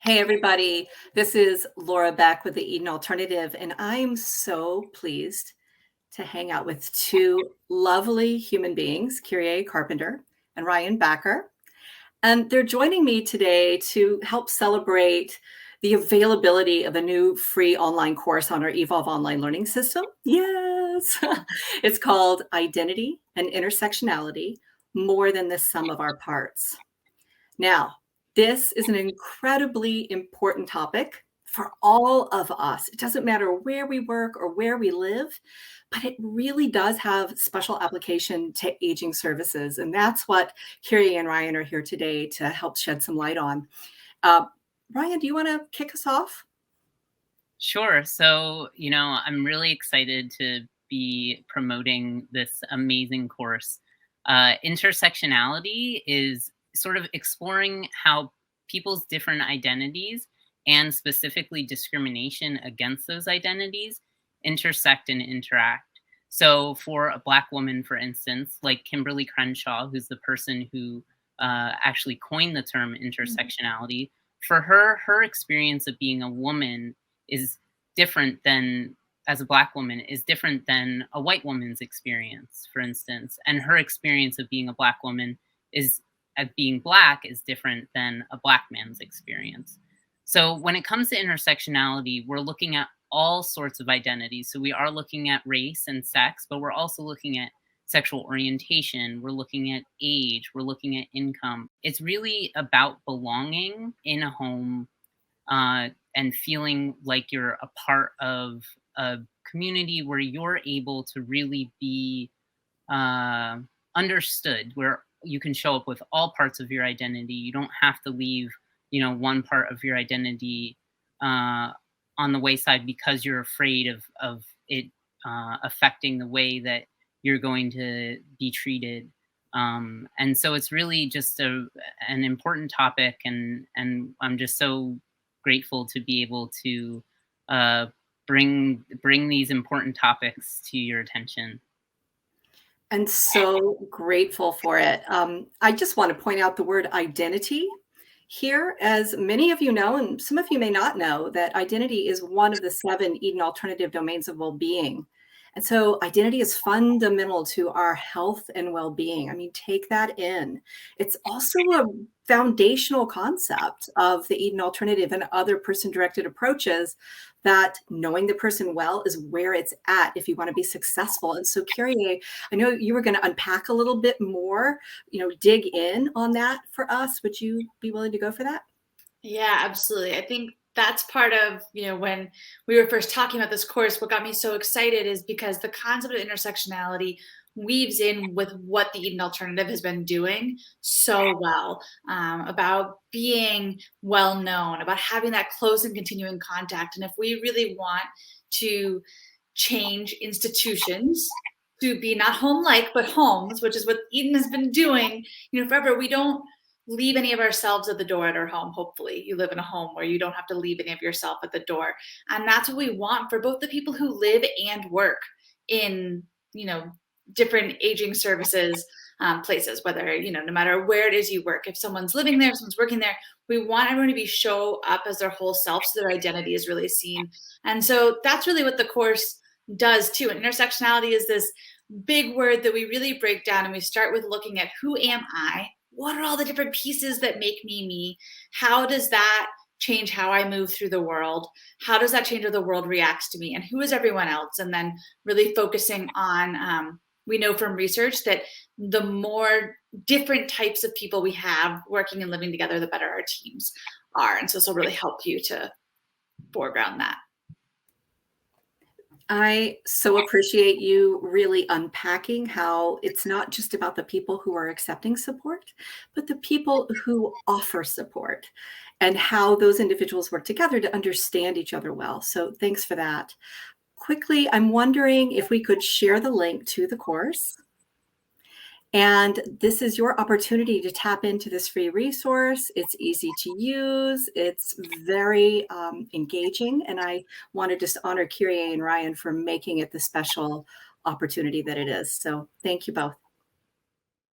Hey, everybody. This is Laura Beck with the Eden Alternative, and I'm so pleased to hang out with two lovely human beings, Kyrie Carpenter and Ryan Backer. And they're joining me today to help celebrate the availability of a new free online course on our Evolve online learning system. Yes. It's called Identity and Intersectionality, More Than the Sum of Our Parts. Now, this is an incredibly important topic for all of us. It doesn't matter where we work or where we live, but it really does have special application to aging services. And that's what Kyrie and Ryan are here today to help shed some light on. Uh, Ryan, do you want to kick us off? Sure. So, I'm really excited to be promoting this amazing course. Intersectionality is sort of exploring how people's different identities and specifically discrimination against those identities intersect and interact. So, for a Black woman, for instance, like Kimberly Crenshaw, who's the person who actually coined the term intersectionality, for her experience of being a woman is different than as a Black woman is different than a white woman's experience, for instance. And her experience of being a Black woman is at being Black is different than a Black man's experience. So when it comes to intersectionality, we're looking at all sorts of identities. So we are looking at race and sex, but we're also looking at sexual orientation, we're looking at age, we're looking at income. It's really about belonging in a home, and feeling like you're a part of a community where you're able to really be uh, understood, where you can show up with all parts of your identity. You don't have to leave, one part of your identity uh, on the wayside because you're afraid of it affecting the way that you're going to be treated. And so it's really just an important topic, and I'm just so grateful to be able to uh, bring these important topics to your attention. And so grateful for it. I just want to point out the word identity here. As many of you know, and some of you may not know, that identity is one of the 7 Eden alternative domains of well-being. And so identity is fundamental to our health and well-being. I mean, take that in. It's also a foundational concept of the Eden alternative and other person-directed approaches, that knowing the person well is where it's at if you want to be successful. And so, Kyrie, I know you were going to unpack a little bit more, dig in on that for us. Would you be willing to go for that? Yeah, absolutely. I think that's part of, when we were first talking about this course, what got me so excited is because the concept of intersectionality weaves in with what the Eden Alternative has been doing so well, about being well known, about having that close and continuing contact. And if we really want to change institutions to be not home-like, but homes, which is what Eden has been doing, forever, we don't leave any of ourselves at the door at our home. Hopefully you live in a home where you don't have to leave any of yourself at the door. And that's what we want for both the people who live and work in, different aging services places, whether, no matter where it is you work, if someone's living there, if someone's working there, we want everyone to be show up as their whole self so their identity is really seen. And so that's really what the course does too. And intersectionality is this big word that we really break down, and we start with looking at who am I? What are all the different pieces that make me me? How does that change how I move through the world? How does that change how the world reacts to me? And who is everyone else? And then really focusing on, we know from research that the more different types of people we have working and living together, the better our teams are. And so this will really help you to foreground that. I so appreciate you really unpacking how it's not just about the people who are accepting support, but the people who offer support, and how those individuals work together to understand each other well. So thanks for that. Quickly, I'm wondering if we could share the link to the course. And this is your opportunity to tap into this free resource. It's easy to use. It's very engaging. And I want to just honor Kyrie and Ryan for making it the special opportunity that it is. So thank you both.